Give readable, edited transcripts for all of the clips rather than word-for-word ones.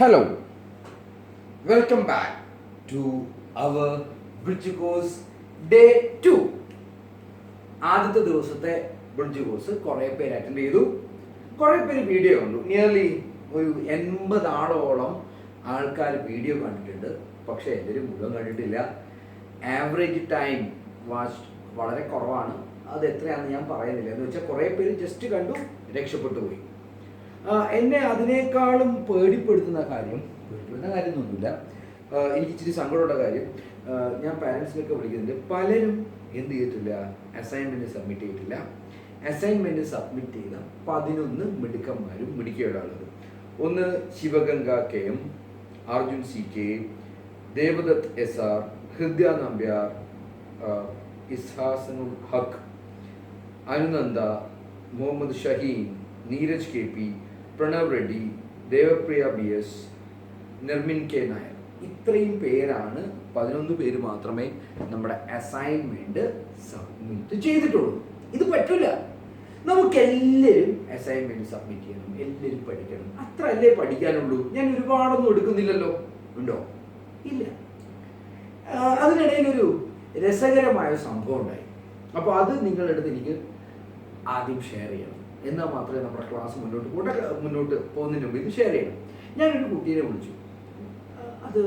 Hello, welcome back to our bridge course day 2. ആദ്യത്തെ ദിവസത്തെ bridge course കുറേ പേര് അറ്റൻഡ് ചെയ്തു, കുറേ പേര് വീഡിയോ കണ്ടു. നിയർലി ഒരു 80 ആൾക്കാർ വീഡിയോ കണ്ടിട്ടുണ്ട്, പക്ഷേ എല്ലാവരും മുഴുവൻ കണ്ടിട്ടില്ല. ആവറേജ് ടൈം വാച്ച് വളരെ കുറവാണ്. അത് എത്രയാണെന്ന് ഞാൻ പറയുന്നില്ല. എന്ന് വെച്ചാൽ കുറേ പേര് ജസ്റ്റ് കണ്ടു, രക്ഷപ്പെട്ടു പോയി. എന്നെ അതിനേക്കാളും പേടിപ്പെടുത്തുന്ന കാര്യമൊന്നുമില്ല. എനിക്ക് ഇച്ചിരി സങ്കടമുള്ള കാര്യം, ഞാൻ പാരൻസിനൊക്കെ വിളിക്കുന്നുണ്ട്. പലരും എന്ത് ചെയ്തിട്ടില്ല, അസൈൻമെൻറ്റ് സബ്മിറ്റ് ചെയ്തിട്ടില്ല. അസൈൻമെൻറ്റ് സബ്മിറ്റ് ചെയ്ത 11 മിടുക്കന്മാരും മിടുക്കിയുള്ളത്. ഒന്ന് Sivaganga KM, Arjun CK, Devadath SR, ഹൃദയ നമ്പ്യാർ, ഇസ്ഹാസനുൽ ഹക്ക്, Anunanda, Muhammad Shaheen, Neeraj KP, Pranav Reddy, Devapriya BS, നിർമിൻ K Nair. ഇത്രയും പേരാണ്, 11 പേര് മാത്രമേ നമ്മുടെ അസൈൻമെൻറ്റ് സബ്മിറ്റ് ചെയ്തിട്ടുള്ളൂ. ഇത് പറ്റില്ല. നമുക്കെല്ലാവരും അസൈൻമെൻറ്റ് സബ്മിറ്റ് ചെയ്യണം, എല്ലാവരും പഠിക്കണം. അത്ര അല്ലേ പഠിക്കാനുള്ളൂ. ഞാൻ ഒരുപാടൊന്നും എടുക്കുന്നില്ലല്ലോ, ഉണ്ടോ? ഇല്ല. അതിനിടയിലൊരു രസകരമായ സംഭവം ഉണ്ടായി. അപ്പോൾ അത് നിങ്ങളുടെ അടുത്ത് എനിക്ക് ആദ്യം ഷെയർ ചെയ്യണം, എന്നാൽ മാത്രമേ നമ്മുടെ ക്ലാസ് മുന്നോട്ട് പോകുന്നതിന് മുമ്പ് ഇത് ഷെയർ ചെയ്യണം. ഞാനൊരു കുട്ടീനെ വിളിച്ചു. അത്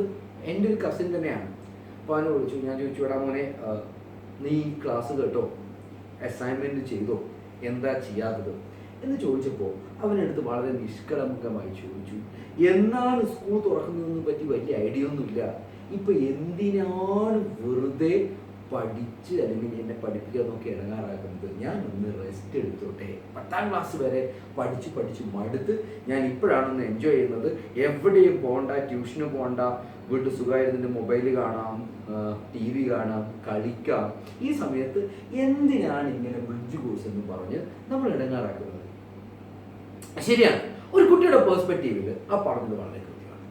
എൻ്റെ ഒരു കസിൻ തന്നെയാണ്. അപ്പോൾ അവനെ വിളിച്ചു. ഞാൻ ചോദിച്ചു, എടാ മോനെ, നീ ക്ലാസ് കേട്ടോ, അസൈൻമെൻറ്റ് ചെയ്തോ, എന്താ ചെയ്യാത്തത് എന്ന് ചോദിച്ചപ്പോൾ അവനെടുത്ത് വളരെ നിഷ്കളങ്കമായി ചോദിച്ചു, എന്നാണ് സ്കൂൾ തുറക്കുന്നതിനെ പറ്റി വലിയ ഐഡിയ ഒന്നുമില്ല, ഇപ്പം എന്തിനാണ് വെറുതെ പഠിച്ച് അല്ലെങ്കിൽ എന്നെ പഠിപ്പിക്കാൻ നോക്കി ഇടങ്ങാറാക്കുന്നത്, ഞാൻ ഒന്ന് റെസ്റ്റ് എടുത്തോട്ടെ. 10ാം ക്ലാസ് വരെ പഠിച്ച് മടുത്ത് ഞാൻ ഇപ്പോഴാണൊന്ന് എൻജോയ് ചെയ്യുന്നത്. എവിടെയും പോകണ്ട, ട്യൂഷന് പോകണ്ട, വീട്ടിൽ സുഖമായിരുന്നിട്ട് മൊബൈൽ കാണാം, TV കാണാം, കളിക്കാം. ഈ സമയത്ത് എന്തിനാണ് ഇങ്ങനെ ബ്രിഡ്ജ് കോഴ്സ് എന്ന് പറഞ്ഞ് നമ്മൾ ഇടങ്ങാറാക്കുന്നത്? ശരിയാണ്, ഒരു കുട്ടിയുടെ പേഴ്സ്പെക്റ്റീവിൽ ആ പറഞ്ഞത് വളരെ കൃത്യമാണ്.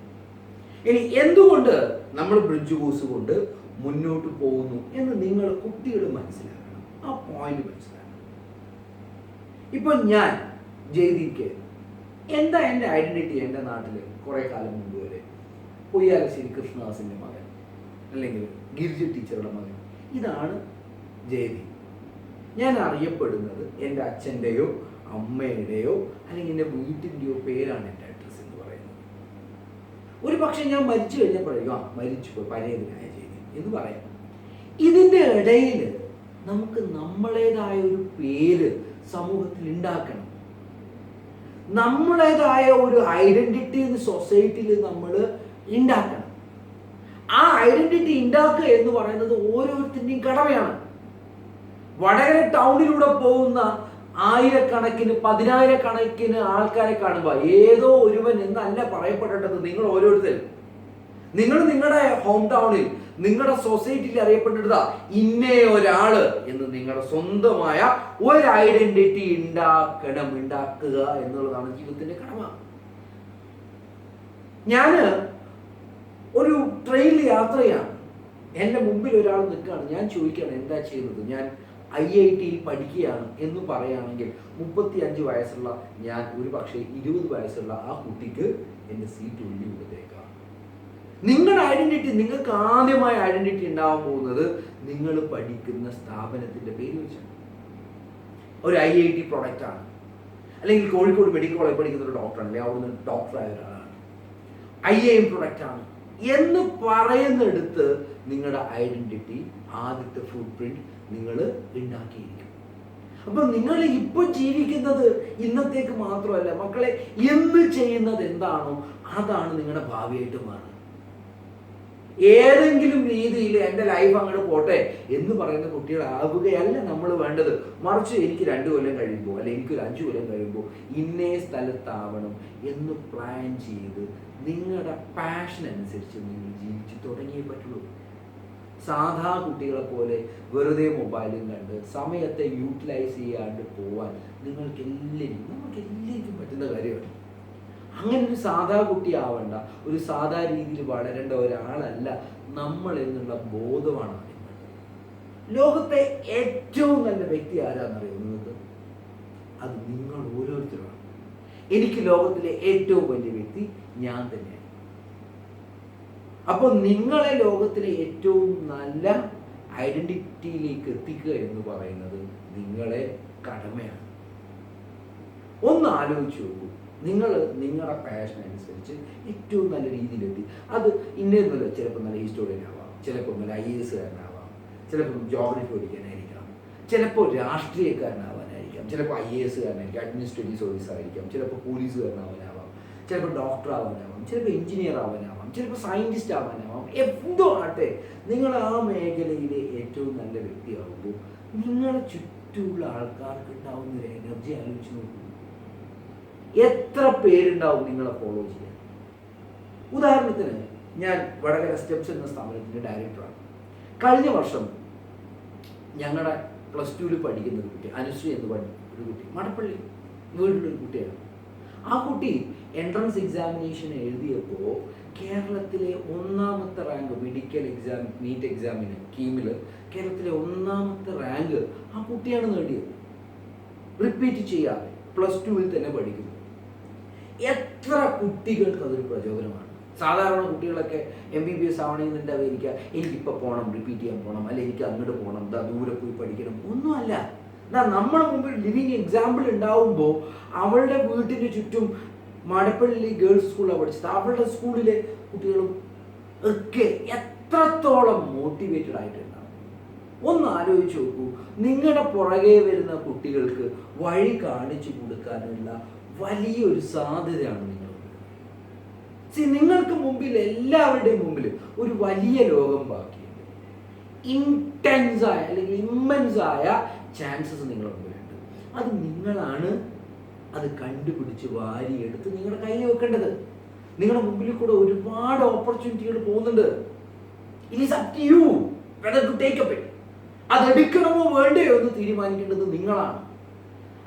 ഇനി എന്തുകൊണ്ട് നമ്മൾ ബ്രിഡ്ജ് കോഴ്സ് കൊണ്ട് മുന്നോട്ട് പോകുന്നു എന്ന് നിങ്ങൾ കുട്ടികൾ മനസ്സിലാക്കണം. ആ പോയിന്റ് മനസ്സിലാക്കണം. ഇപ്പൊ ഞാൻ ജയ്ദീപ്, എന്താ എൻ്റെ ഐഡന്റിറ്റി? എൻ്റെ നാട്ടിൽ കുറേ കാലം മുമ്പ് വരെ പൊയ്യാലശ്ശേരി കൃഷ്ണദാസിൻ്റെ മകൻ, അല്ലെങ്കിൽ ഗിരിജ ടീച്ചറുടെ മകൻ, ഇതാണ് ജയ്ദീപ്. ഞാൻ അറിയപ്പെടുന്നത് എൻ്റെ അച്ഛൻ്റെയോ അമ്മയുടെയോ അല്ലെങ്കിൽ എൻ്റെ വീട്ടിൻ്റെയോ പേരാണ് എൻ്റെ അഡ്രസ്സ് എന്ന് പറയുന്നത്. ഒരു പക്ഷേ ഞാൻ മരിച്ചു കഴിഞ്ഞപ്പോഴേക്കും മരിച്ചുപോയി പഴയതിനായ എന്ന് പറയാം. ഇതിൻ്റെ ഇടയിൽ നമുക്ക് നമ്മളേതായ ഒരു പേര് സമൂഹത്തിൽ ഉണ്ടാക്കണം. നമ്മളേതായ ഒരു ഐഡന്റിറ്റി സൊസൈറ്റിയിൽ നമ്മൾ ഉണ്ടാക്കണം. ആ ഐഡന്റിറ്റി ഉണ്ടാക്കുക എന്ന് പറയുന്നത് ഓരോരുത്തരുടെയും കടമയാണ്. വടകര ടൗണിലൂടെ പോകുന്ന 1000-കണക്കിന് ആൾക്കാരെ കാണുമ്പോൾ ഏതോ ഒരുവൻ എന്നല്ല പറയപ്പെടേണ്ടത്. നിങ്ങൾ ഓരോരുത്തരും, നിങ്ങൾ നിങ്ങളുടെ ഹോം ടൗണിൽ, നിങ്ങളുടെ സൊസൈറ്റിയിൽ അറിയപ്പെട്ടിട്ടാ ഇന്നേ ഒരാള് എന്ന് നിങ്ങളുടെ സ്വന്തമായ ഒരു ഐഡന്റിറ്റി ഉണ്ടാക്കുക എന്നുള്ളതാണ് ജീവിതത്തിന്റെ കടമ. ഞാന് ഒരു ട്രെയിനിൽ യാത്രയാണ്, എൻ്റെ മുമ്പിൽ ഒരാൾ നിൽക്കുകയാണ്. ഞാൻ ചോദിക്കുകയാണ്, എന്താ ചെയ്യുന്നത്? ഞാൻ IITയിൽ പഠിക്കുകയാണ് എന്ന് പറയുകയാണെങ്കിൽ 35 വയസ്സുള്ള ഞാൻ ഒരു പക്ഷേ 20 വയസ്സുള്ള ആ കുട്ടിക്ക് എൻ്റെ സീറ്റ് ഒഴിഞ്ഞു കൊടുത്തേക്കാം. നിങ്ങളുടെ ഐഡന്റിറ്റി, നിങ്ങൾക്ക് ആദ്യമായ ഐഡന്റിറ്റി ഉണ്ടാവാൻ പോകുന്നത് നിങ്ങൾ പഠിക്കുന്ന സ്ഥാപനത്തിന്റെ പേര് വെച്ചാണ്. ഒരു IIT പ്രൊഡക്റ്റ് ആണ്, അല്ലെങ്കിൽ കോഴിക്കോട് മെഡിക്കൽ കോളേജ് പഠിക്കുന്ന ഒരു ഡോക്ടറാണ്, അല്ലെങ്കിൽ അവിടുന്ന് ഡോക്ടറായ ഒരാളാണ്, IIM പ്രൊഡക്റ്റ് ആണ് എന്ന് പറയുന്നിടത്ത് നിങ്ങളുടെ ഐഡന്റിറ്റി, ആദ്യത്തെ ഫുട് പ്രിന്റ് നിങ്ങൾ ഉണ്ടാക്കിയിരിക്കും. അപ്പൊ നിങ്ങൾ ഇപ്പൊ ജീവിക്കുന്നത് ഇന്നത്തേക്ക് മാത്രമല്ല മക്കളെ, എന്ന് ചെയ്യുന്നത് എന്താണോ അതാണ് നിങ്ങളുടെ ഭാവിയായിട്ട് മാറുന്നത്. ഏതെങ്കിലും രീതിയിൽ എൻ്റെ ലൈഫ് അങ്ങോട്ട് പോട്ടെ എന്ന് പറയുന്ന കുട്ടികളാവുകയല്ല നമ്മൾ വേണ്ടത്. മറിച്ച് എനിക്ക് 2 കൊല്ലം കഴിയുമ്പോൾ, അല്ലെങ്കിൽ എനിക്കൊരു 5 കൊല്ലം കഴിയുമ്പോൾ ഇന്നേ സ്ഥലത്താവണം എന്ന് പ്ലാൻ ചെയ്ത് നിങ്ങളുടെ പാഷൻ അനുസരിച്ച് നിങ്ങൾ ജീവിച്ച് തുടങ്ങിയേ പറ്റുള്ളൂ. സാധാ കുട്ടികളെ പോലെ വെറുതെ മൊബൈലും കണ്ട് സമയത്തെ യൂട്ടിലൈസ് ചെയ്യാണ്ട് പോവാൻ നമുക്കെല്ലാവർക്കും പറ്റുന്ന കാര്യമാണ്. അങ്ങനെ ഒരു സാധാ കുട്ടി ആവേണ്ട, ഒരു സാധാ രീതിയിൽ വളരേണ്ട ഒരാളല്ല നമ്മൾ എന്നുള്ള ബോധമാണ് ആദ്യം വേണ്ടത്. ലോകത്തെ ഏറ്റവും നല്ല വ്യക്തി ആരാന്നറിയുന്നത്? അത് നിങ്ങൾ ഓരോരുത്തരുമാണ്. എനിക്ക് ലോകത്തിലെ ഏറ്റവും വലിയ വ്യക്തി ഞാൻ തന്നെയാണ്. അപ്പോൾ നിങ്ങളെ ലോകത്തിലെ ഏറ്റവും നല്ല ഐഡന്റിറ്റിയിലേക്ക് എത്തിക്കുക എന്ന് പറയുന്നത് നിങ്ങളെ കടമയാണ്. ഒന്ന് ആലോചിച്ച് നോക്കൂ, നിങ്ങൾ നിങ്ങളുടെ പാഷൻ അനുസരിച്ച് ഏറ്റവും നല്ല രീതിയിലെത്തി. അത് ഇന്നൊന്നുമില്ല, ചിലപ്പോൾ നല്ല ഹിസ്റ്റോറിയൻ ആവാം, ചിലപ്പോൾ നല്ല IAS കാരനാവാം, ചിലപ്പോൾ ജോഗ്രഫി പഠിക്കാനായിരിക്കാം, ചിലപ്പോൾ രാഷ്ട്രീയക്കാരനാവാനായിരിക്കാം, ചിലപ്പോൾ IAS കാരനായിരിക്കും, അഡ്മിനിസ്ട്രേറ്റീവ് സർവീസ് ആയിരിക്കാം, ചിലപ്പോൾ പോലീസുകാരനാവാനാവാം, ചിലപ്പോൾ ഡോക്ടർ ആവാനാവാം, ചിലപ്പോൾ എഞ്ചിനീയർ ആവാനാവാം, ചിലപ്പോൾ സയൻറ്റിസ്റ്റ് ആവാനാവാം. എന്തോ ആട്ടെ, നിങ്ങൾ ആ മേഖലയിലെ ഏറ്റവും നല്ല വ്യക്തിയാകുമ്പോൾ നിങ്ങളെ ചുറ്റുമുള്ള ആൾക്കാർക്ക് ഉണ്ടാവുന്ന ഒരു എനർജി ആലോചിച്ച് നോക്കൂ. എത്ര പേരുണ്ടാവും നിങ്ങളെ ഫോളോ ചെയ്യാൻ? ഉദാഹരണത്തിന്, ഞാൻ വടകര സ്റ്റെപ്സ് എന്ന സ്ഥാപനത്തിൻ്റെ ഡയറക്ടറാണ്. കഴിഞ്ഞ വർഷം ഞങ്ങളുടെ +2 പഠിക്കുന്ന ഒരു കുട്ടി, അനുശ്രീ എന്ന് പറഞ്ഞ ഒരു കുട്ടി, മടപ്പള്ളി വീട്ടിലൊരു കുട്ടിയാണ്. ആ കുട്ടി എൻട്രൻസ് എക്സാമിനേഷൻ എഴുതിയപ്പോൾ കേരളത്തിലെ 1ാമത്തെ റാങ്ക് മെഡിക്കൽ എക്സാം നീറ്റ് എക്സാമിന് കീമിൽ കേരളത്തിലെ 1ാമത്തെ റാങ്ക് ആ കുട്ടിയാണ് നേടിയത്. റിപ്പീറ്റ് ചെയ്യാതെ +2 തന്നെ പഠിക്കുന്നു. എത്ര കുട്ടികൾക്ക് അതൊരു പ്രചോദനമാണ്. സാധാരണ കുട്ടികളൊക്കെ MBBS ആവണമെന്നുണ്ടാവുക, എനിക്കിപ്പോൾ പോകണം, റിപ്പീറ്റ് ചെയ്യാൻ പോകണം, അല്ലെ എനിക്ക് അങ്ങോട്ട് പോകണം, ദൂരെ പോയി പഠിക്കണം, ഒന്നുമല്ല. നമ്മുടെ മുമ്പിൽ ലിവിങ് എക്സാമ്പിൾ ഉണ്ടാവുമ്പോൾ അവളുടെ വീട്ടിന് ചുറ്റും മടപ്പള്ളി ഗേൾസ് സ്കൂളിലാണ് പഠിച്ചത്, അവളുടെ സ്കൂളിലെ കുട്ടികളും ഒക്കെ എത്രത്തോളം മോട്ടിവേറ്റഡ് ആയിട്ടുണ്ടാവും. ഒന്ന് ആലോചിച്ച് നോക്കൂ, നിങ്ങളുടെ പുറകെ വരുന്ന കുട്ടികൾക്ക് വഴി കാണിച്ചു കൊടുക്കാനുള്ള വലിയൊരു സാധ്യതയാണ് നിങ്ങൾ. നിങ്ങൾക്ക് മുമ്പിൽ, എല്ലാവരുടെയും മുമ്പിൽ ഒരു വലിയ ലോകം ബാക്കിയുണ്ട്. ഇൻറ്റൻസായ അല്ലെങ്കിൽ ഇമ്മൻസായ ചാൻസസ് നിങ്ങളുടെ മുമ്പിലുണ്ട്. അത് നിങ്ങളാണ് അത് കണ്ടുപിടിച്ച് വാരിയെടുത്ത് നിങ്ങളുടെ കയ്യിൽ വെക്കേണ്ടത്. നിങ്ങളുടെ മുമ്പിൽ കൂടെ ഒരുപാട് ഓപ്പർച്യൂണിറ്റികൾ പോകുന്നുണ്ട്. It is up to you whether to take up it. അതെടുക്കണമോ വേണ്ടയോ എന്ന് തീരുമാനിക്കേണ്ടത് നിങ്ങളാണ്.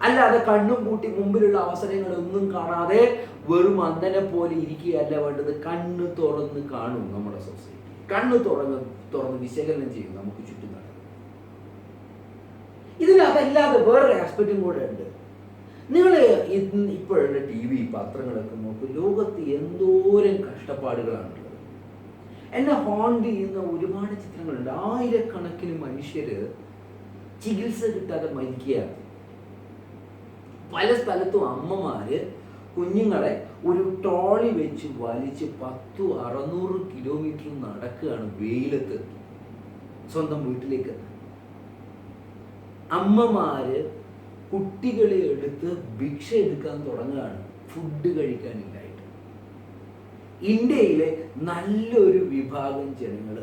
അല്ലാതെ കണ്ണും പൂട്ടി മുമ്പിലുള്ള അവസരങ്ങളൊന്നും കാണാതെ വെറും അന്ധനെ പോലെ ഇരിക്കുകയല്ല വേണ്ടത്. കണ്ണ് തുറന്ന് കാണും നമ്മുടെ സൊസൈറ്റി, കണ്ണ് തുറന്ന് വിശകലനം ചെയ്യും നമുക്ക് ചുറ്റും നടക്കും. ഇതിനകത്തല്ലാതെ വേറൊരു ആസ്പെക്റ്റും കൂടെ ഉണ്ട്. നിങ്ങൾ ഇപ്പോഴുള്ള TV പത്രങ്ങളൊക്കെ നോക്കും, ലോകത്ത് എന്തോരം കഷ്ടപ്പാടുകളാണുള്ളത്. എന്നെ ഹോണ്ട് ചെയ്യുന്ന ഒരുപാട് ചിത്രങ്ങളുണ്ട്. ആയിരക്കണക്കിന് മനുഷ്യര് ചികിത്സ കിട്ടാതെ മരിക്കുകയാണ്. പല സ്ഥലത്തും അമ്മമാര് കുഞ്ഞുങ്ങളെ ഒരു ട്രോളി വെച്ച് വലിച്ച് 100-600 കിലോമീറ്റർ നടക്കുകയാണ് വെയിലത്ത് സ്വന്തം വീട്ടിലേക്ക്. അമ്മമാര് കുട്ടികളെ എടുത്ത് ഭിക്ഷ എടുക്കാൻ തുടങ്ങുകയാണ് ഫുഡ് കഴിക്കാനില്ലായിട്ട്. ഇന്ത്യയിലെ നല്ലൊരു വിഭാഗം ജനങ്ങൾ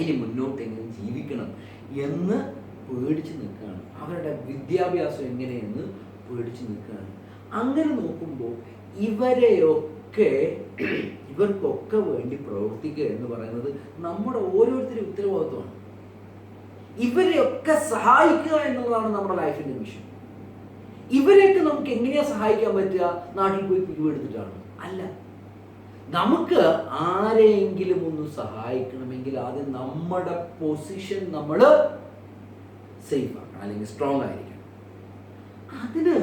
ഇനി മുന്നോട്ടെങ്കിലും ജീവിക്കണം എന്ന് പേടിച്ച് നിൽക്കുകയാണ്. അവരുടെ വിദ്യാഭ്യാസം എങ്ങനെയെന്ന് പേടിച്ച് നിൽക്കുകയാണ്. അങ്ങനെ നോക്കുമ്പോൾ ഇവർക്കൊക്കെ വേണ്ടി പ്രവർത്തിക്കുക എന്ന് പറയുന്നത് നമ്മുടെ ഓരോരുത്തരും ഉത്തരവാദിത്വമാണ്. ഇവരെയൊക്കെ സഹായിക്കുക എന്നുള്ളതാണ് നമ്മുടെ ലൈഫിന്റെ മിഷൻ. ഇവരെയൊക്കെ നമുക്ക് എങ്ങനെയാ സഹായിക്കാൻ പറ്റുക? നാട്ടിൽ പോയി പിരിവെടുത്തിട്ടാണ്? അല്ല. നമുക്ക് ആരെയെങ്കിലും ഒന്ന് സഹായിക്കണമെങ്കിൽ ആദ്യം നമ്മുടെ പൊസിഷൻ നമ്മൾ സേഫ് ആക്കണം, അല്ലെങ്കിൽ സ്ട്രോങ് ആയിരിക്കണം. അതിന്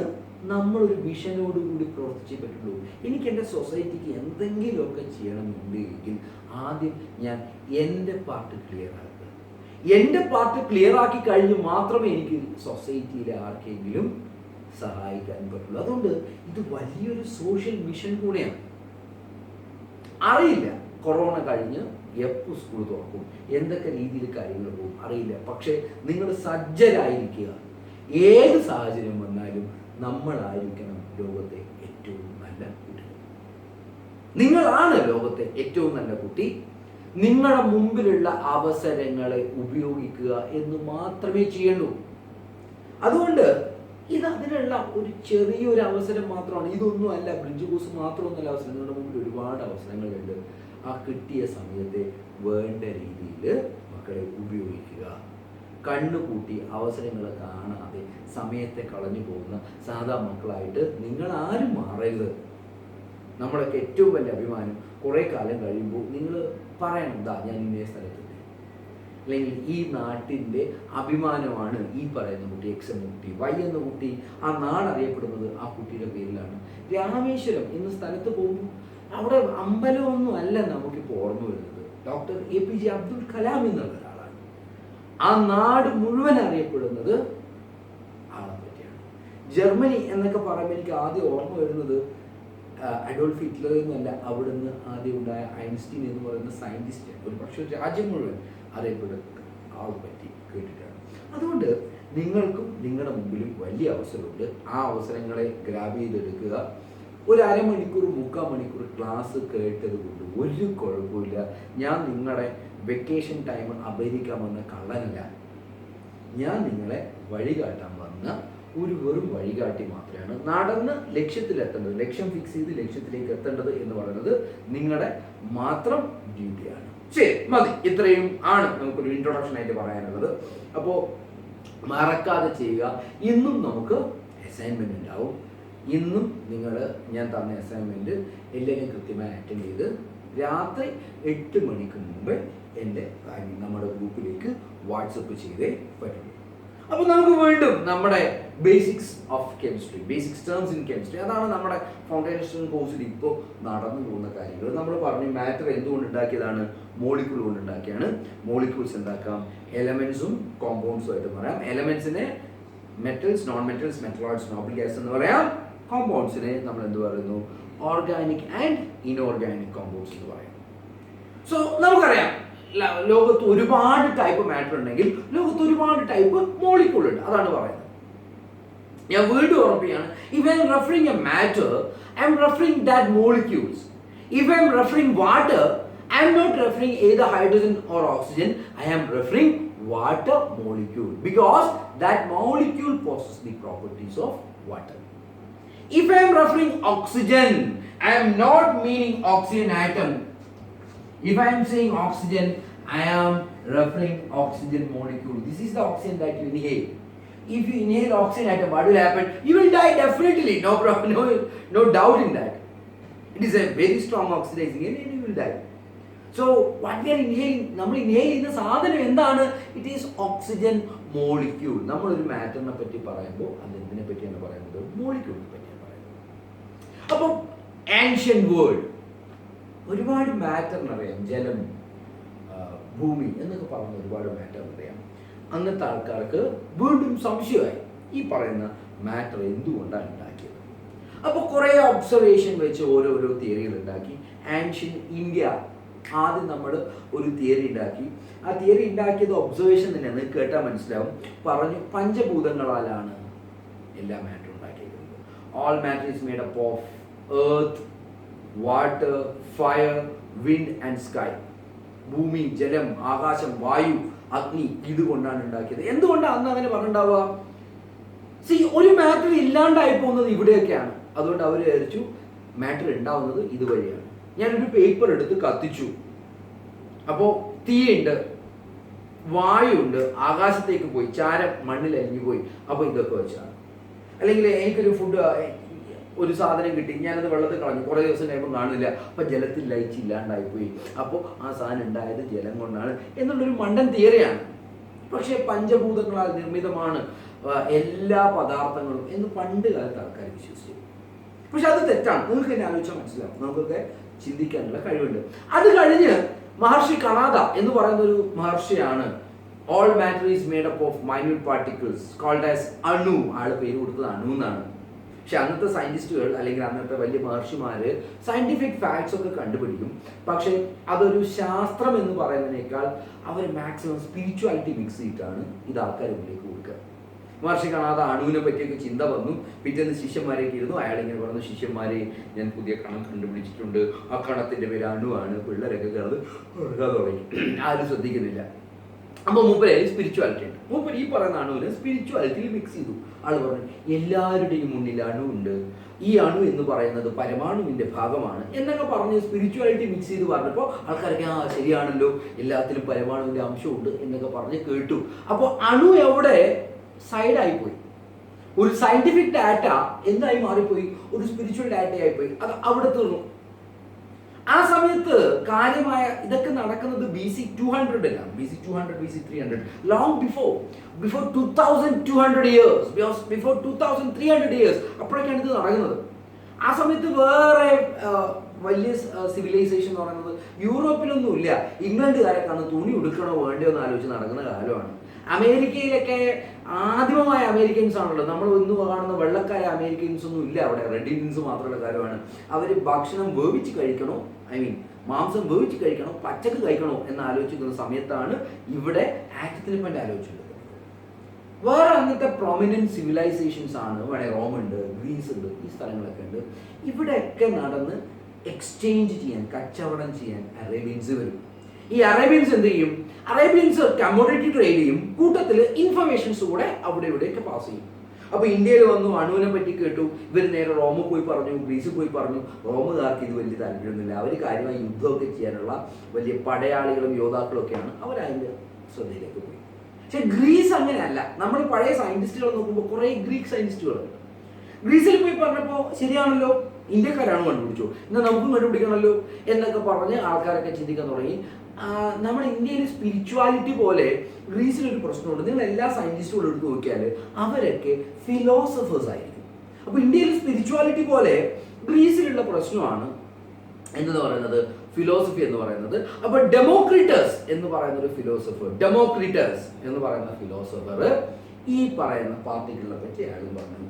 നമ്മളൊരു വിഷനോടുകൂടി പ്രവർത്തിച്ചേ പറ്റുള്ളൂ. എനിക്ക് എൻ്റെ സൊസൈറ്റിക്ക് എന്തെങ്കിലുമൊക്കെ ചെയ്യണമെന്നുണ്ടെങ്കിൽ ആദ്യം ഞാൻ എൻ്റെ പാർട്ട് ക്ലിയർ ആക്കുക. എൻ്റെ പാർട്ട് ക്ലിയർ ആക്കി കഴിഞ്ഞ് മാത്രമേ എനിക്ക് സൊസൈറ്റിയിലെ ആർക്കെങ്കിലും സഹായിക്കാൻ പറ്റുള്ളൂ. അതുകൊണ്ട് ഇത് വലിയൊരു സോഷ്യൽ മിഷൻ കൂടെയാണ്. അറിയില്ല കൊറോണ കഴിഞ്ഞ് എപ്പോൾ സ്കൂൾ തുറക്കും, എന്തൊക്കെ രീതിയിൽ കാര്യങ്ങൾ പോകും അറിയില്ല. പക്ഷേ നിങ്ങൾ സജ്ജരായിരിക്കുക. ഏത് സാഹചര്യം വന്നാലും നമ്മളായിരിക്കണം ലോകത്തെ ഏറ്റവും നല്ല കുട്ടി. നിങ്ങളാണ് ലോകത്തെ ഏറ്റവും നല്ല കുട്ടി. നിങ്ങളുടെ മുമ്പിലുള്ള അവസരങ്ങളെ ഉപയോഗിക്കുക എന്ന് മാത്രമേ ചെയ്യൂ. അതുകൊണ്ട് ഇത് അതിനുള്ള ഒരു ചെറിയൊരു അവസരം മാത്രമാണ്. ഇതൊന്നും അല്ല, ബ്രിഡ്ജ് കോഴ്സ് മാത്രമൊന്നുമല്ല അവസരം. നിങ്ങളുടെ മുമ്പിൽ ഒരുപാട് അവസരങ്ങളുണ്ട്. ആ കിട്ടിയ സമയത്തെ വേണ്ട രീതിയിൽ മക്കളെ ഉപയോഗിക്കുക. കണ്ണുകൂട്ടി അവസരങ്ങൾ കാണാതെ സമയത്തെ കളഞ്ഞു പോകുന്ന സാധാ മക്കളായിട്ട് നിങ്ങൾ ആരും മാറരുത്. നമ്മളൊക്കെ ഏറ്റവും വലിയ അഭിമാനം കുറേ കാലം കഴിയുമ്പോൾ നിങ്ങൾ പറയണം, ദാ ഞാൻ ഇന്നേ സ്ഥലത്തുണ്ട്, അല്ലെങ്കിൽ ഈ നാട്ടിൻ്റെ അഭിമാനമാണ് ഈ പറയുന്ന കുട്ടി, X എന്ന കുട്ടി, Y എന്ന കുട്ടി. ആ നാട് അറിയപ്പെടുന്നത് ആ കുട്ടിയുടെ പേരിലാണ്. രാമേശ്വരം എന്ന സ്ഥലത്ത് പോകുമ്പോൾ അവിടെ അമ്പലമൊന്നും അല്ല നമുക്കിപ്പോൾ ഓർമ്മ വരുന്നത്. ഡോക്ടർ APJ അബ്ദുൽ കലാം എന്നുള്ള ഒരാളാണ്. ആ നാട് മുഴുവൻ അറിയപ്പെടുന്നത് ആളെ പറ്റിയാണ്. ജർമ്മനി എന്നൊക്കെ പറയുമ്പോൾ എനിക്ക് ആദ്യം ഓർമ്മ വരുന്നത് അഡോൾഫ് ഹിറ്റ്ലർ എന്നല്ല, അവിടുന്ന് ആദ്യം ഉണ്ടായ ഐൻസ്റ്റീൻ എന്ന് പറയുന്ന സയന്റിസ്റ്റ് ഒരു പക്ഷേ രാജ്യം മുഴുവൻ അറിയപ്പെടുന്നത് ആളെ പറ്റി കേട്ടിട്ടാണ്. അതുകൊണ്ട് നിങ്ങൾക്കും നിങ്ങളുടെ മുമ്പിലും വലിയ അവസരമുണ്ട്. ആ അവസരങ്ങളെ ഗ്രാബ് ചെയ്തെടുക്കുക. ഒരു അരമണിക്കൂർ 3/4 മണിക്കൂർ ക്ലാസ് കേട്ടത് കൊണ്ട് ഒരു കുഴപ്പമില്ല. ഞാൻ നിങ്ങളുടെ വെക്കേഷൻ ടൈം അപഹരിക്കാൻ വന്ന കള്ളനല്ല. ഞാൻ നിങ്ങളെ വഴികാട്ടാൻ വന്ന ഒരു വെറും വഴികാട്ടി മാത്രമാണ്. നടന്ന് ലക്ഷ്യത്തിലെത്തേണ്ടത്, ലക്ഷ്യം ഫിക്സ് ചെയ്ത് ലക്ഷ്യത്തിലേക്ക് എത്തേണ്ടത് എന്ന് പറയുന്നത് നിങ്ങളുടെ മാത്രം ഡ്യൂട്ടിയാണ്. ശരി, മതി. ഇത്രയും ആണ് നമുക്കൊരു ഇൻട്രൊഡക്ഷൻ ആയിട്ട് പറയാനുള്ളത്. അപ്പോൾ മറക്കാതെ ചെയ്യുക. ഇന്നും നമുക്ക് അസൈൻമെന്റ് ഉണ്ടാവും. ഇന്നും നിങ്ങൾ ഞാൻ തന്ന അസൈൻമെന്റ് എല്ലാവരും കൃത്യമായി അറ്റൻഡ് ചെയ്ത് രാത്രി 8 മണിക്ക് മുമ്പ് എൻ്റെ കാര്യം നമ്മുടെ ഗ്രൂപ്പിലേക്ക് വാട്സപ്പ് ചെയ്തേ പറ്റുള്ളൂ. അപ്പോൾ നമുക്ക് വീണ്ടും നമ്മുടെ basics of chemistry, basics terms in chemistry, അതാണ് നമ്മുടെ ഫൗണ്ടേഷൻ കോഴ്സിൽ ഇപ്പോൾ നടന്നു പോകുന്ന കാര്യങ്ങൾ. നമ്മൾ പറഞ്ഞു മാറ്റർ എന്തുകൊണ്ട് ഉണ്ടാക്കിയതാണ്? മോളിക്യൂൾ കൊണ്ട് ഉണ്ടാക്കിയാണ്. മോളിക്യൂൾസ് ഉണ്ടാക്കാം, എലമെന്റ്സും കോമ്പൗണ്ട്സും ആയിട്ട് പറയാം. എലമെന്റ്സിനെ metals, non metals, metalloids, noble gas എന്ന് പറയാം. കോമ്പൗണ്ട്സിനെ നമ്മൾ എന്ത് പറയുന്നു? ഓർഗാനിക് ആൻഡ് ഇൻഓർഗാനിക് കോമ്പൗണ്ട്സ് എന്ന് പറയും. സോ നമുക്കറിയാം ലോകത്ത് ഒരുപാട് ടൈപ്പ് മാറ്റർ ഉണ്ടെങ്കിൽ ലോകത്ത് ഒരുപാട് ടൈപ്പ് മോളിക്യൂൾ ഉണ്ട്. അതാണ് പറയുന്നത്. ഞാൻ വീണ്ടും ഉറപ്പിക്കുകയാണ്. If I'm referring a matter, I'm referring that molecules. If I'm referring water, I'm not referring either hydrogen or oxygen. I am referring water molecule because that molecule possesses the properties of water. If I am referring oxygen, I am not meaning oxygen atom. If I am saying oxygen, I am referring oxygen molecule. This is the oxygen that you inhale. If you inhale oxygen atom, what will happen? You will die definitely. No problem, no doubt in that. It is a very strong oxidizing agent and you will die. So what we are inhaling, നമ്മൾ inhale ചെയ്യുന്ന സാധനം എന്താണ്? It is oxygen molecule. നമ്മളൊരു മാറ്ററിനെ പറ്റി പറയുമ്പോൾ അത് എന്തിനെ പറ്റിയാണ് പറയുന്നത്? മോളിക്യൂളിനെ പറ്റിയാണ് പറയുന്നത്. അപ്പോൾ ആൻഷ്യൻ വേൾഡ് ഒരുപാട് മാറ്ററിനറിയാം. ജലം, ഭൂമി എന്നൊക്കെ പറയുന്ന ഒരുപാട് മാറ്ററിനറിയാം. അന്നത്തെ ആൾക്കാർക്ക് വീണ്ടും സംശയമായി ഈ പറയുന്ന മാറ്റർ എന്തുകൊണ്ടാണ് ഉണ്ടാക്കിയത്. അപ്പോൾ കുറേ ഒബ്സർവേഷൻ വെച്ച് ഓരോരോ തിയറികൾ ഉണ്ടാക്കി. ആൻഷ്യൻ ഇന്ത്യ ആദ്യം നമ്മൾ ഒരു തിയറി ഉണ്ടാക്കി. ആ തിയറി ഉണ്ടാക്കിയത് ഒബ്സർവേഷൻ തന്നെയാണ്. കേട്ടാൽ മനസ്സിലാവും. പറഞ്ഞു പഞ്ചഭൂതങ്ങളാലാണ് എല്ലാ മാറ്ററും ഉണ്ടാക്കിയിരിക്കുന്നത്. All matter is made up of earth, water, fire, wind and sky. ഭൂമി, ജലം, ആകാശം, വായു, അഗ്നി, ഇതുകൊണ്ടാണ് ഉണ്ടാക്കിയത്. എന്തുകൊണ്ടാണ് അന്ന് അങ്ങനെ പറഞ്ഞിട്ടുണ്ടാവുക? ഒരു മാറ്റർ ഇല്ലാണ്ടായി പോകുന്നത് ഇവിടെയൊക്കെയാണ്. അതുകൊണ്ട് അവർ വിചാരിച്ചു മാറ്റർ ഉണ്ടാവുന്നത് ഇതുവഴിയാണ്. ഞാനൊരു പേപ്പർ എടുത്ത് കത്തിച്ചു. അപ്പോൾ തീയുണ്ട്, വായുണ്ട്, ആകാശത്തേക്ക് പോയി, ചാരം മണ്ണിൽ അലിഞ്ഞു പോയി. അപ്പോൾ ഇതൊക്കെ വെച്ചാണ്. അല്ലെങ്കിൽ എനിക്കൊരു ഫുഡ്, ഒരു സാധനം കിട്ടി, ഞാനത് വെള്ളത്തിൽ കളഞ്ഞു, കുറേ ദിവസം കഴിയുമ്പോൾ കാണില്ല, അപ്പോൾ ജലത്തിൽ ലയിച്ചില്ലാണ്ടായിപ്പോയി. അപ്പോൾ ആ സാധനം ഉണ്ടായത് ജലം കൊണ്ടാണ് എന്നുള്ളൊരു മണ്ടൻ തിയറിയാണ്. പക്ഷേ പഞ്ചഭൂതങ്ങളാൽ നിർമ്മിതമാണ് എല്ലാ പദാർത്ഥങ്ങളും എന്ന് പണ്ട് കാലത്ത് ആൾക്കാർ വിശ്വസിച്ചു. പക്ഷെ അത് തെറ്റാണ്. നിങ്ങൾക്ക് തന്നെ ആലോചിച്ചാൽ മനസ്സിലാവും. നമുക്കൊക്കെ ചിന്തിക്കാനുള്ള കഴിവുണ്ട്. അത് കഴിഞ്ഞ് മഹർഷി കണാദ എന്ന് പറയുന്ന ഒരു മഹർഷിയാണ് all matter is made up of minute particles called as anu. ആള് പേര് കൊടുത്തത് അണു എന്നാണ്. പക്ഷെ അന്നത്തെ സയന്റിസ്റ്റുകൾ അല്ലെങ്കിൽ അന്നത്തെ വലിയ മഹർഷിമാര് സയന്റിഫിക് ഫാക്ട്സ് ഒക്കെ കണ്ടുപിടിക്കും. പക്ഷെ അതൊരു ശാസ്ത്രം എന്ന് പറയുന്നതിനേക്കാൾ അവർ മാക്സിമം സ്പിരിച്വാലിറ്റി മിക്സ് ചെയ്തിട്ടാണ് ഇത് ആൾക്കാർ മുന്നിലേക്ക് കൊടുക്കുക. മഹർഷി കണാദ അണുവിനെ പറ്റിയൊക്കെ ചിന്ത വന്നു. പിറ്റേന്ന് ശിഷ്യന്മാരേക്ക് ഇരുന്നു. അയാളിങ്ങനെ പറഞ്ഞു, ശിഷ്യന്മാരെ ഞാൻ പുതിയ കണം കണ്ടുപിടിച്ചിട്ടുണ്ട്, ആ കണത്തിന്റെ പേര് അണുവാണ്. പിള്ളേരൊക്കെ കിടന്ന് തുടങ്ങി. ആരും ശ്രദ്ധിക്കുന്നില്ല. അപ്പോൾ മൂപ്പര് സ്പിരിച്വാലിറ്റി ഉണ്ട്. മൂപ്പര് ഈ പറയുന്ന അണുവിനെ സ്പിരിച്വാലിറ്റിയിൽ മിക്സ് ചെയ്തു. ആള് പറഞ്ഞു എല്ലാവരുടെയും മുന്നിൽ അണുവുണ്ട്, ഈ അണു എന്ന് പറയുന്നത് പരമാണുവിന്റെ ഭാഗമാണ് എന്നൊക്കെ പറഞ്ഞ് സ്പിരിച്വാലിറ്റി മിക്സ് ചെയ്ത് പറഞ്ഞപ്പോൾ ആൾക്കാരൊക്കെ ആ ശരിയാണല്ലോ, എല്ലാത്തിലും പരമാണുവിന്റെ അംശമുണ്ട് എന്നൊക്കെ പറഞ്ഞ് കേട്ടു. അപ്പോൾ അണു എവിടെ സൈഡായിപ്പോയി. ഒരു സയന്റിഫിക് ഡാറ്റ എന്തായി മാറിപ്പോയി? ഒരു സ്പിരിച്വൽ ഡാറ്റയായിപ്പോയി. അത് അവിടെ തീർന്നു. ആ സമയത്ത് കാര്യമായ ഇതൊക്കെ നടക്കുന്നത് BC 200-ലാണ്. BC 200, BC 300, long before 2200 years, before 2300 years അപ്പോഴൊക്കെയാണ് ഇത് നടക്കുന്നത്. ആ സമയത്ത് വേറെ വലിയ സിവിലൈസേഷൻ എന്ന് പറയുന്നത് യൂറോപ്പിലൊന്നും ഇല്ല. ഇംഗ്ലണ്ടുകാരൊക്കെ അന്ന് തുണി ഉടുക്കണോ വേണ്ടയോ എന്ന് ആലോചിച്ച് നടക്കുന്ന കാലമാണ്. അമേരിക്കയിലൊക്കെ ആദിമമായ അമേരിക്കൻസ് ആണല്ലോ, നമ്മൾ ഇന്ന് കാണുന്ന വെള്ളക്കാര അമേരിക്കൻസ് ഒന്നും ഇല്ല അവിടെ. റെഡ് ഇന്ത്യൻസ് മാത്രമുള്ള കാര്യമാണ്. അവർ ഭക്ഷണം വേവിച്ച് കഴിക്കണോ, മാംസം വേവിച്ച് കഴിക്കണോ പച്ചക്ക് കഴിക്കണോ എന്ന് ആലോചിക്കുന്ന സമയത്താണ് ഇവിടെ ആറ്റത്തിനെ പറ്റി ആലോചിച്ചത്. വേറെ അന്നത്തെ പ്രൊമിനന്റ് സിവിലൈസേഷൻസ് ആണ്, വേണേൽ റോം ഉണ്ട്, ഗ്രീസ് ഉണ്ട്, ഈ സ്ഥലങ്ങളൊക്കെ ഉണ്ട്. ഇവിടെയൊക്കെ നടന്ന് എക്സ്ചേഞ്ച് ചെയ്യാൻ, കച്ചവടം ചെയ്യാൻ അറേബ്യൻസ് വരും. ഈ അറേബ്യൻസ് എന്ത് ചെയ്യും? അറേബ്യൻസ് കമ്മോഡിറ്റി ട്രേഡ് ചെയ്യും, കൂട്ടത്തിൽ ഇൻഫർമേഷൻസ് കൂടെ അവിടെ ഇവിടെയൊക്കെ പാസ് ചെയ്യും. അപ്പൊ ഇന്ത്യയിൽ വന്നു അണുവിനെ പറ്റി കേട്ടു, ഇവർ നേരെ റോമിൽ പോയി പറഞ്ഞു, ഗ്രീസിൽ പോയി പറഞ്ഞു. റോമുകാർക്ക് ഇത് വലിയ താല്പര്യമൊന്നുമില്ല, അവർ കാര്യമായി യുദ്ധമൊക്കെ ചെയ്യാനുള്ള വലിയ പടയാളികളും യോദ്ധാക്കളും ഒക്കെയാണ്, അവരതിൻ്റെ ശ്രദ്ധയിലേക്ക് പോയി. പക്ഷെ ഗ്രീസ് അങ്ങനെയല്ല. നമ്മൾ പഴയ സയന്റിസ്റ്റുകൾ നോക്കുമ്പോൾ കുറെ ഗ്രീക്ക് സയന്റിസ്റ്റുകളുണ്ട്. ഗ്രീസിൽ പോയി പറഞ്ഞപ്പോൾ ശരിയാണല്ലോ, ഇന്ത്യക്കാരാണ് കണ്ടുപിടിച്ചു, എന്നാൽ നമുക്കും കണ്ടുപിടിക്കണമല്ലോ എന്നൊക്കെ പറഞ്ഞ് ആൾക്കാരൊക്കെ ചിന്തിക്കാൻ തുടങ്ങി. നമ്മുടെ ഇന്ത്യയിൽ സ്പിരിച്വാലിറ്റി പോലെ ഗ്രീസിലൊരു പ്രശ്നമുണ്ട്. നിങ്ങൾ എല്ലാ സയന്റിസ്റ്റുകളും എടുത്ത് നോക്കിയാൽ അവരൊക്കെ ഫിലോസഫേഴ്സ് ആയിരിക്കും. അപ്പോൾ ഇന്ത്യയിൽ സ്പിരിച്വാലിറ്റി പോലെ ഗ്രീസിലുള്ള പ്രശ്നമാണ് എന്ന് പറയുന്നത് ഫിലോസഫി എന്ന് പറയുന്നത്. അപ്പോൾ ഡെമോക്രിറ്റസ് എന്ന് പറയുന്ന ഒരു ഫിലോസഫർ, ഈ പറയുന്ന പാർട്ടിക്കിളിനെ പറ്റി അയാളും പറഞ്ഞു.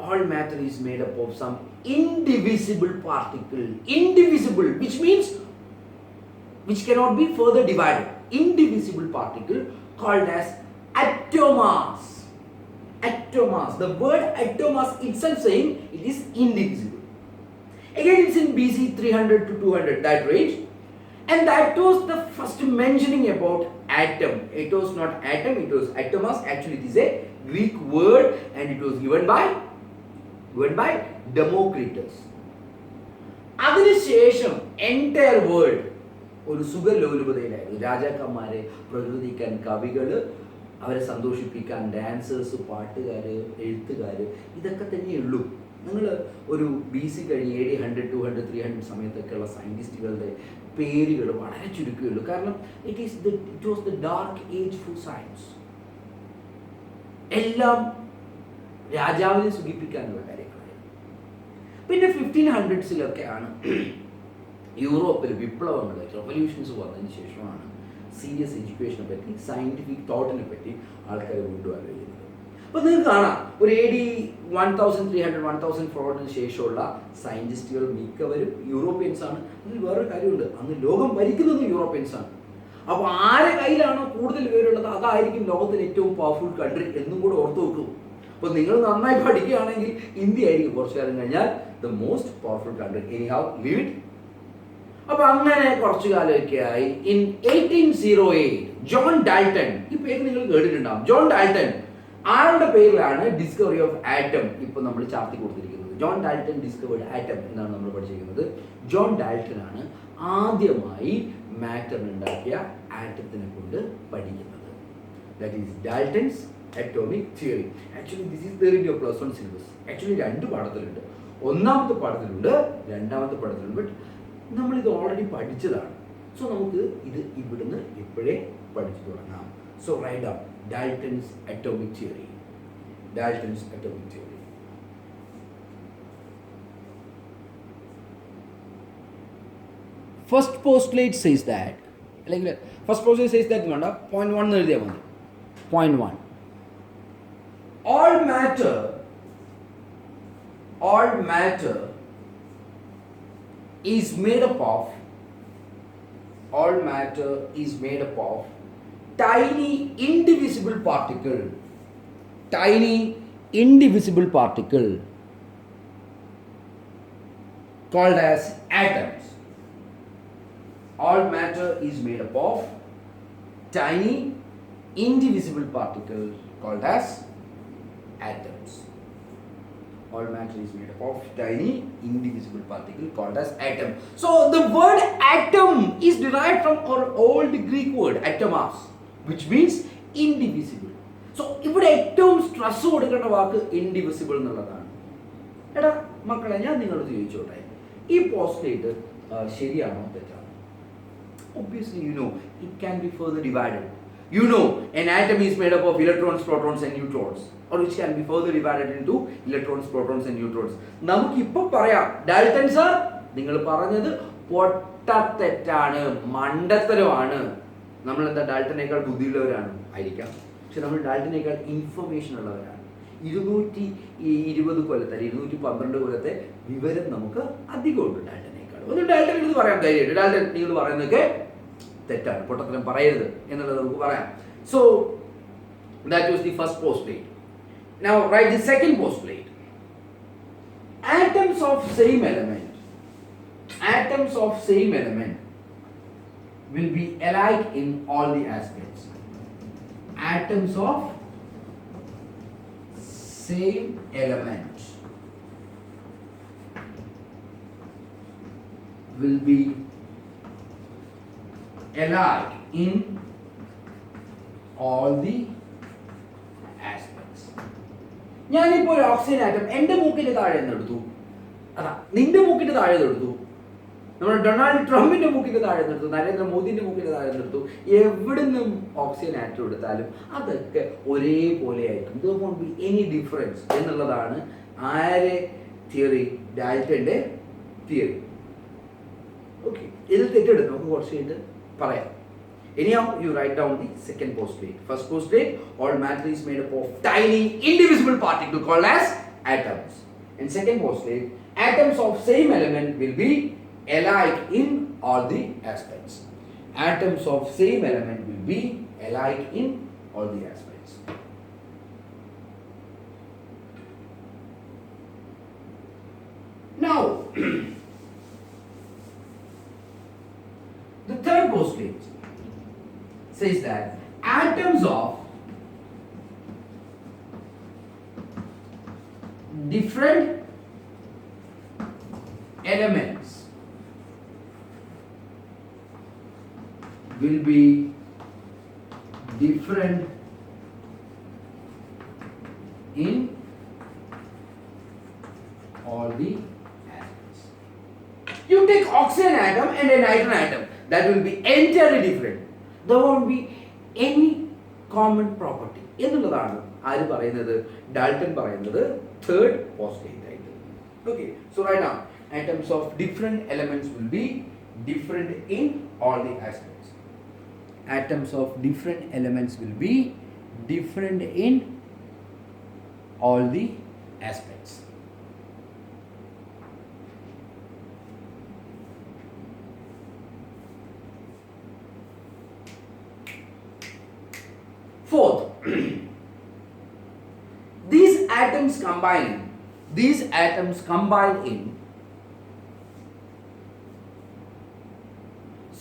All matter is made up of some indivisible particle. Indivisible, which means which cannot be further divided. Indivisible particle called as atomas. Atomas. The word atomas itself saying it is indivisible. Again, it's in BC 300 to 200, that range. And that was the first mentioning about atom. It was not atom, it was atomas. Actually, it is a Greek word and it was given by Democritus. അതിനുശേഷം entire world ഒരു സുഖലോലുപതയിലായിരുന്നു. രാജാക്കന്മാരെ പ്രകൃതിക്കാൻ, കവികള് അവരെ സന്തോഷിപ്പിക്കാൻ, dancers, പാട്ടുകാർ, എഴുത്തുകാർ, ഇതൊക്കെ തന്നെയുള്ളൂ. നിങ്ങൾ ഒരു BC കഴിഞ്ഞ് AD 100, 200, 300 സമയത്തൊക്കെയുള്ള സയൻറ്റിസ്റ്റുകളുടെ പേരുകൾ വളരെ ചുരുക്കമുള്ളൂ. കാരണം it was the dark age for science. എല്ലാം രാജാവിനെ സുഖിപ്പിക്കാനുള്ള കാര്യങ്ങളായിരുന്നു. പിന്നെ 1500s യൂറോപ്പിൽ വിപ്ലവങ്ങൾ, റെവല്യൂഷൻസ് വന്നതിന് ശേഷമാണ് സീരിയസ് എഡ്യൂക്കേഷനെ പറ്റി, സയൻറ്റിഫിക് തോട്ടിനെ പറ്റി ആൾക്കാർ വീണ്ടും ആലോചിക്കുന്നത്. അപ്പോൾ നിങ്ങൾക്ക് കാണാം, ഒരു AD 1300, 1400 ശേഷമുള്ള സയൻറ്റിസ്റ്റുകൾ മിക്കവരും യൂറോപ്യൻസ് ആണ്. അതിൽ വേറൊരു കാര്യമുണ്ട്, അന്ന് ലോകം ഭരിക്കുന്നത് യൂറോപ്യൻസ് ആണ്. അപ്പോൾ ആരെ കയ്യിലാണോ കൂടുതൽ പേരുള്ളത് അതായിരിക്കും ലോകത്തിലെ ഏറ്റവും പവർഫുൾ കൺട്രി എന്നും കൂടെ ഓർത്ത് വെക്കും. അപ്പോൾ നിങ്ങൾ നന്നായി പഠിക്കുകയാണെങ്കിൽ ഇന്ത്യ ആയിരിക്കും കുറച്ചു കാലം കഴിഞ്ഞാൽ the most powerful country. Anyhow leave it. അപ്പൊ അങ്ങനെ കുറച്ചു കാലമൊക്കെ ആയി. ഇൻ 1808 ജോൺ ഡാൾട്ടൺ, ഈ പേര് നിങ്ങൾ കേട്ടിട്ടുണ്ടാവും. ജോൺ ഡാൾട്ടൺ, ആളുടെ പേരിലാണ് ഡിസ്കവറി ഓഫ് ആറ്റം ഇപ്പൊ നമ്മൾ ചാർത്തി കൊടുത്തിരിക്കുന്നത്. ജോൺ ഡാൾട്ടൺ ഡിസ്കവേർഡ് ആറ്റം എന്നാണ് നമ്മൾ പഠിച്ചിരിക്കുന്നത്. ജോൺ ഡാൾട്ടൺ ആണ് ആദ്യമായി മാറ്റർ ഉണ്ടാക്കിയ ആറ്റത്തിനെ കൊണ്ട് പഠിക്കുന്നത്. That is Dalton's atomic theory. Actually this is there in your +1 syllabus. Actually 2 പാഠത്തിലുണ്ട്. ഒന്നാമത്തെ പാഠത്തിലുണ്ട്, രണ്ടാമത്തെ പാഠത്തിലുണ്ട്. ബട്ട് നമ്മളിത് ഓൾറെഡി പഠിച്ചതാണ്. സോ നമുക്ക് ഇത് ഇവിടുന്ന് ഇപ്പോഴേ പഠിച്ചു തുടങ്ങാം. So write down Dalton's atomic theory. Dalton's atomic theory. First postulate says that, point 1 എഴുതിയാൽ മതി. Point 1. All matter is made up of tiny indivisible particle called as atoms. All matter is made up of tiny indivisible particles called as atoms. All matter is made up of tiny indivisible particle called as atom. So the word atom is derived from our old Greek word atomos, which means indivisible. So ഇവിടെ ഏറ്റവും stress കൊടുക്കേണ്ട വാക്ക് indivisible എന്നുള്ളതാണ്. എടാ മക്കളെ, ഞാൻ നിങ്ങളോട് ചോദിച്ചോട്ടെ, ഈ പോസ്റ്റ്ലേറ്റ് ശരിയാണോ തെറ്റാണോ? Obviously you know it can be further divided. You know an atom is made up of electrons, protons and neutrons, or which can be further divided into electrons, protons and neutrons. നമുക്ക് ഇപ്പോൾ പറയാം Dalton sir നിങ്ങൾ പറഞ്ഞത് പൊട്ടത്തെറ്റാണ്, മണ്ടത്തരമാണ്. നമ്മൾ എന്താ ഡാൽട്ടനേക്കാൾ ബുദ്ധിയുള്ളവരാണ് ആയിരിക്കാം, പക്ഷെ നമ്മൾ ഡാൽട്ടനേക്കാൾ ഇൻഫർമേഷൻ ഉള്ളവരാണ്. 220 കൊല്ലത്തെ 212 കൊല്ലത്തെ വിവരം നമുക്ക് അധികമുണ്ട് ഡാൽട്ടനേക്കാൾ. ഒന്ന് ഡാൽട്ടൻ ഇത് പറയാം ധൈര്യമായിട്ട്, ഡാൽട്ടൻ നിങ്ങൾ പറയുന്നതൊക്കെ തെറ്റാണ്, പൊട്ടത്തരം പറയരുത് എന്നുള്ളത് നമുക്ക് പറയാം. So that was the first postulate. Now write the second postulate. Atoms of same element will be alike in all the aspects. Atoms of same element will be alike in all the aspects. ഞാനിപ്പോൾ ഒരു oxygen atom എൻ്റെ മൂക്കിൻ്റെ താഴെ നിന്ന് എടുത്തു, അതാ നിന്റെ മൂക്കിൻ്റെ താഴെ നിന്ന് എടുത്തു, നമ്മുടെ ഡൊണാൾഡ് ട്രംപിന്റെ മൂക്കിൻ്റെ താഴെ നിന്ന് എടുത്തു, നരേന്ദ്രമോദിന്റെ മൂക്കിൻ്റെ താഴെ നിന്ന് എടുത്തു, എവിടെ നിന്നും ഓക്സിജൻ ആറ്റം എടുത്താലും അതൊക്കെ ഒരേപോലെ ആയിരിക്കും. There won't be any difference എന്നുള്ളതാണ് ആരെ തിയറി? ഡാൽട്ടന്റെ തിയറി. ഓക്കെ, ഇതിൽ തെറ്റെടുത്ത് നമുക്ക് കുറച്ച് കഴിഞ്ഞിട്ട് പറയാം. Anyhow, you write down the second postulate. First postulate, all matter is made up of tiny indivisible particles called as atoms. And second postulate, atoms of same element will be alike in all the aspects. Atoms of same element will be alike in all the aspects. Now, the third postulate says that atoms of different elements will be different in all the atoms. You take oxygen atom and a nitrogen atom, that will be entirely different. There won't be any common property എന്നുള്ളതാണ് ആര് പറയുന്നത്? Dalton പറയുന്നത് third postulate ആയിട്ട്. Okay, so right now atoms of different elements will be different in all the aspects. Atoms of different elements will be different in all the aspects. Fourth, these atoms combine in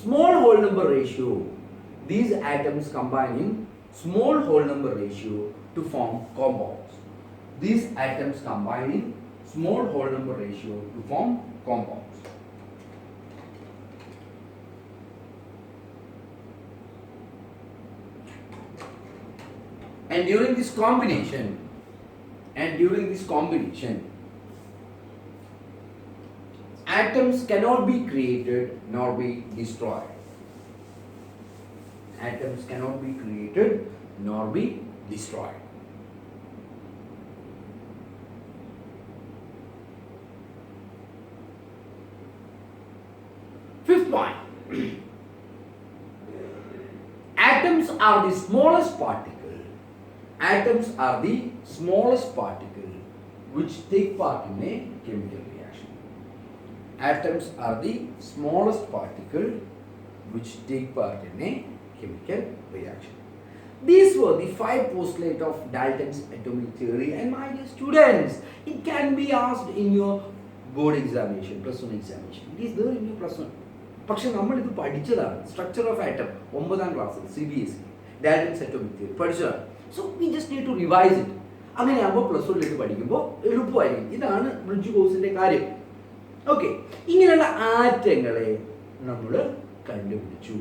small whole number ratio. These atoms combine in small whole number ratio to form compounds. These atoms combine in small whole number ratio to form compounds. And during this combination, atoms cannot be created nor be destroyed. Atoms cannot be created nor be destroyed. Fifth point. Atoms are the smallest particle. Atoms are the smallest particle which take part in a chemical reaction. Atoms are the smallest particle which take part in a chemical reaction. These were the 5 postulates of Dalton's atomic theory, and my dear students, it can be asked in your board examination, plus 1 examination. It is there in your plus 1. പക്ഷെ നമ്മൾ ഇത് പഠിച്ചതാണ്. Structure of atom 9ാം ക്ലാസ്സിൽ CBSE Dalton's atomic theory പഠിച്ചതാണ്. So we just need to revise it. അങ്ങനെയാകുമ്പോൾ plus 1 പഠിക്കുമ്പോൾ എളുപ്പമായിരിക്കും. ഇതാണ് ബ്രിഡ്ജ് കോഴ്സിന്റെ കാര്യം. ഓക്കെ, ഇങ്ങനെയുള്ള ആറ്റങ്ങളെ നമ്മൾ കണ്ടുപിടിച്ചു.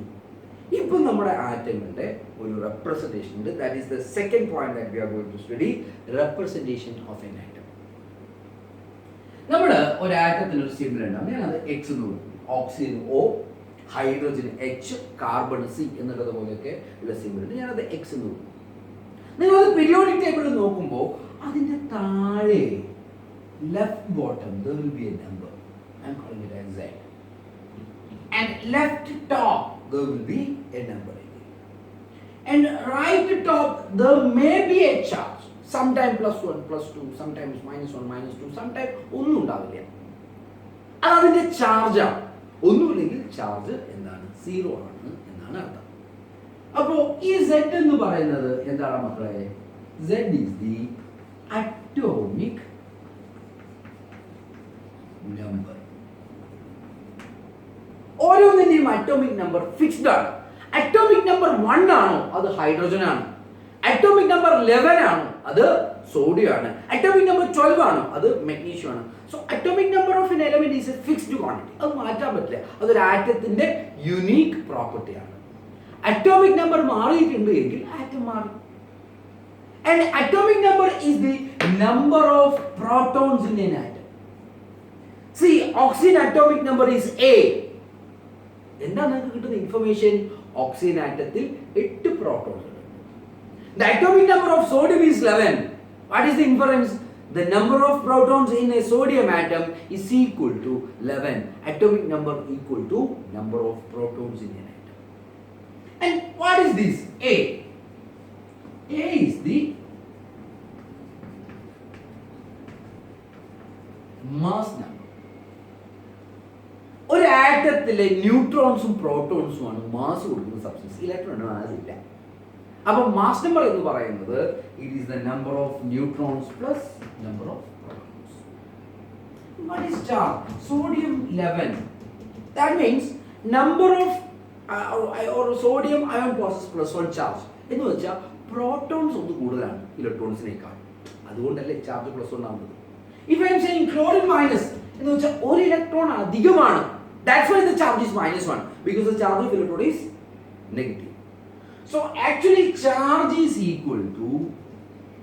ഇപ്പം നമ്മുടെ ആറ്റങ്ങളുടെ ഒരു റെപ്രസെൻറ്റേഷൻ ഉണ്ട്. That is the second point that we are going to study, representation of an atom. നമ്മൾ ഒരു ആറ്റത്തിന് ഒരു സിമ്പിൾ ഉണ്ടാവും. ഞാനത് എക്സ് എന്ന് പറയും. Oxygen O, hydrogen H, carbon C എന്നുള്ളത് പോലെയൊക്കെ ഉള്ള സിമ്പിൾ ഉണ്ട്. ഞാനത് എക്സ് എന്ന് പറയും. നിങ്ങളത് പീരിയോഡിക് ടേബിളിൽ നോക്കുമ്പോൾ അതിൻ്റെ താഴെ left bottom there will be a number. I'm calling it as Z. And left top, there will be a number again. And right top, there may be a charge. Sometimes +1, +2, sometimes -1, -2, sometimes ഒന്നും ഉണ്ടാവില്ല. അതിന്റെ ചാർജാണ്. ഒന്നുമില്ലെങ്കിൽ charge എന്താണ്? 0 ആണ് എന്നാണ് അർത്ഥം. അപ്പോൾ ഈ Z എന്ന് പറയുന്നത് എന്താണ് മക്കളെ? Z is the atomic number. ഓരോന്നിന്റെയും അറ്റോമിക് നമ്പർ ഫിക്സ്ഡ് ആണ്. അറ്റോമിക് നമ്പർ 1 ആണോ അത് ഹൈഡ്രജൻ ആണ്. അറ്റോമിക് നമ്പർ 11 ആണോ അത് സോഡിയം ആണ്. അറ്റോമിക് നമ്പർ 12 ആണോ അത് മെഗ്നീഷ്യം ആണ്. So atomic number of N element is A fixed quantity. അത് മാറ്റാൻ പറ്റില്ല. അതൊരു ആറ്റത്തിന്റെ യുണീക്ക് പ്രോപ്പർട്ടി ആണ്. അറ്റോമിക് നമ്പർ മാറിയിട്ടുണ്ട് എങ്കിൽ ആറ്റം മാറി. And atomic number is the number of protons in an atom. See, oxygen atomic number is A. എന്താണ് നിങ്ങൾക്ക് കിട്ടുന്ന ഇൻഫർമേഷൻ? ഓക്സിജൻ ആറ്റത്തിൽ 8 പ്രോട്ടോൺസ് ഉണ്ട്. The atomic number of sodium is 11. What is the inference? The number of protons in a sodium atom is equal to 11. Atomic number equal to number of protons in an atom. And what is this? A. A is the mass number. ഒരു ആറ്റത്തിലെ ന്യൂട്രോൺസും പ്രോട്ടോൺസും ആണ് mass കൊടുക്കുന്ന substance. ഇലക്ട്രോണിന് mass ഇല്ല. അപ്പോൾ mass number എന്ന് പറയുന്നത് it is the number of neutrons plus number of protons. What is charge? Sodium 11. That means number of or sodium ion possesses +1 charge എന്ന് വെച്ചാൽ protons ഒന്ന് കൂടുതലാണ് ഇലക്ട്രോൺസിനേക്കാൾ. അതുകൊണ്ടല്ലേ ചാർജ് +1 ആവുന്നത്. If I am saying chlorine minus എന്ന് വെച്ചാൽ ഒരു electron അധികമാണ്. That's why the charge is -1 because the charge of electron is negative. So actually charge is equal to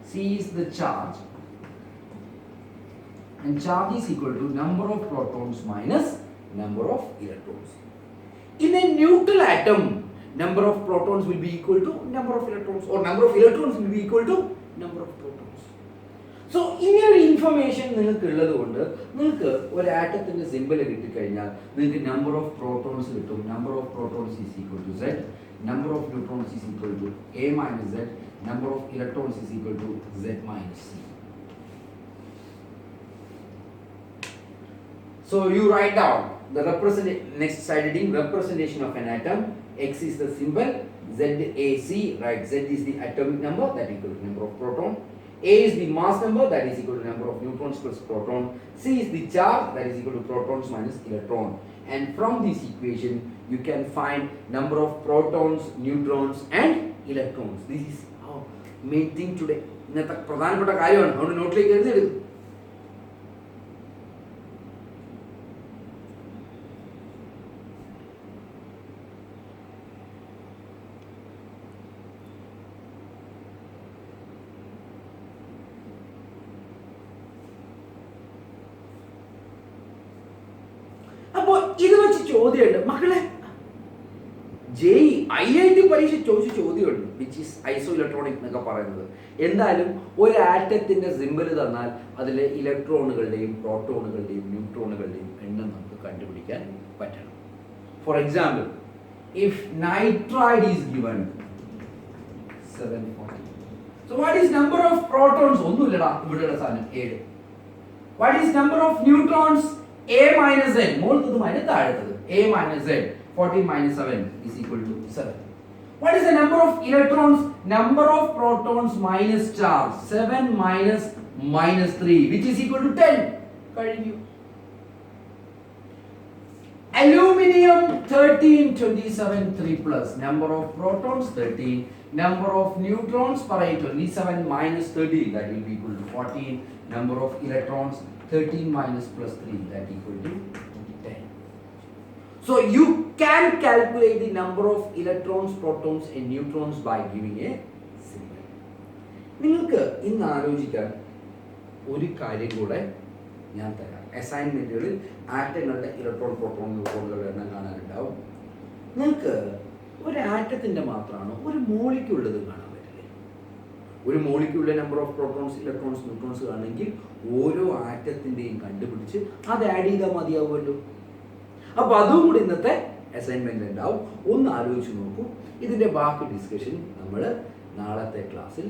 C is the charge and charge is equal to number of protons minus number of electrons. In a neutral atom, number of protons will be equal to number of electrons or number of electrons will be equal to number of protons. So ഇങ്ങനൊരു information നിങ്ങൾക്ക് ഉള്ളത് കൊണ്ട് നിങ്ങൾക്ക് ഒരു ആറ്റത്തിന്റെ simple കിട്ടിക്കഴിഞ്ഞാൽ നിങ്ങൾക്ക് number of protons കിട്ടും. Number of protons is equal to Z, number of neutrons is equal to A minus Z, number of electrons is equal to Z minus C. So you write down the next heading, representation of an atom. X is the symbol, ZAC, right? Z is the atomic number that equal to number of proton. A is the mass number that is equal to number of neutrons plus proton. C is the charge that is equal to protons minus electron. And from this equation you can find number of protons, neutrons and electrons. This is our main thing today. ഇന്നത്തെ പ്രധാനപ്പെട്ട കാര്യമാണ്. അതുകൊണ്ട് നോട്ടിലേക്ക് എഴുതിയെടുക്കും. അപ്പോൾ ഇത് വെച്ച് ചോദ്യമുണ്ട് മക്കളെ. IIT പരീക്ഷ ചോദിച്ച ചോദ്യമുണ്ട് വിച്ച് ഈസ് ഐസോ ഇലക്ട്രോണിക് എന്നൊക്കെ പറയുന്നത്. എന്തായാലും ഒരു ആറ്റത്തിന്റെ സിമ്പിൾ തന്നാൽ അതിലെ ഇലക്ട്രോണുകളുടെയും പ്രോട്ടോണുകളുടെയും ന്യൂട്രോണുകളുടെയും എണ്ണം നമുക്ക് കണ്ടുപിടിക്കാൻ പറ്റണം. For example, if nitride is given 740. So what is number of protons? ഒന്നുമില്ലടാ, ഇവിടെയുള്ള സാധനം 7. What is number of neutrons? A minus Z, മുകളിലത്തത് മൈനസ് താഴത്തത്. A minus Z, 14 minus 7 is equal to 7. What is the number of electrons? Number of protons minus charge. 7 minus -3, which is equal to 10. കഴിഞ്ഞു. Aluminium 13, 27, 3 plus. Number of protons 13. Number of neutrons പറയും 27 minus 13, that will be equal to 14. Number of electrons 13 minus plus 3, that equal to 10. So you can calculate the number of electrons, protons and neutrons by giving a symbol. നിങ്ങൾക്ക് ഇന്ന് ആലോചിക്കാൻ ഒരു കാര്യം കൂടെ ഞാൻ തരാം. അസൈൻമെന്റുകളിൽ ആറ്റങ്ങളുടെ electron, proton, ന്യൂട്രോണുകളുടെ എണ്ണം കാണാനുണ്ടാവും. നിങ്ങൾക്ക് ഒരു ആറ്റത്തിന്റെ മാത്രമാണോ ഒരു മോളിക്യൂളുള്ളത് കാണാൻ പറ്റില്ലേ? ഒരു മോളിക്യൂളിലെ number of protons, electrons, neutrons ആണെങ്കിൽ ഓരോ ആറ്റത്തിൻ്റെയും കണ്ടുപിടിച്ച് അത് ആഡ് ചെയ്താൽ മതിയാവുമല്ലോ. അപ്പോൾ അതും കൂടി ഇന്നത്തെ അസൈൻമെൻ്റ് ഉണ്ടാവും. ഒന്ന് ആലോചിച്ച് നോക്കൂ. ഇതിൻ്റെ ബാക്കി ഡിസ്കഷൻ നമ്മൾ നാളത്തെ ക്ലാസ്സിൽ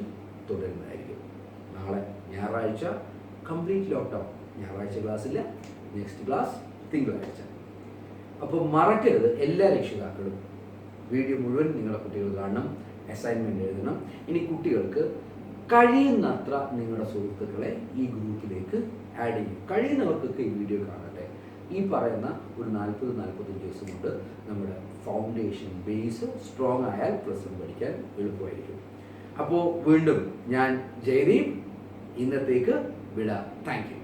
തുടരുന്നതായിരിക്കും. നാളെ ഞായറാഴ്ച കംപ്ലീറ്റ് ലോക്ക്ഡൗൺ. ഞായറാഴ്ച ക്ലാസ്സില്ല, നെക്സ്റ്റ് ക്ലാസ് തിങ്കളാഴ്ച. അപ്പോൾ മറക്കരുത്, എല്ലാ രക്ഷിതാക്കളും വീഡിയോ മുഴുവൻ നിങ്ങളുടെ കുട്ടികൾ കാണണം, അസൈൻമെൻറ്റ് എഴുതണം. ഇനി കുട്ടികൾക്ക് കഴിയുന്നത്ര നിങ്ങളുടെ സുഹൃത്തുക്കളെ ഈ ഗ്രൂപ്പിലേക്ക് ആഡ് ചെയ്യും. കഴിയുന്നവർക്കൊക്കെ ഈ വീഡിയോ കാണട്ടെ. ഈ പറയുന്ന ഒരു 40-45 ദിവസം കൊണ്ട് നമ്മുടെ ഫൗണ്ടേഷൻ ബേസ് സ്ട്രോങ് ആയാൽ പ്ലസ് പഠിക്കാൻ എളുപ്പമായിരിക്കും. അപ്പോൾ വീണ്ടും ഞാൻ ജയദീപ് ഇന്നത്തേക്ക് വിടാം. Thank you.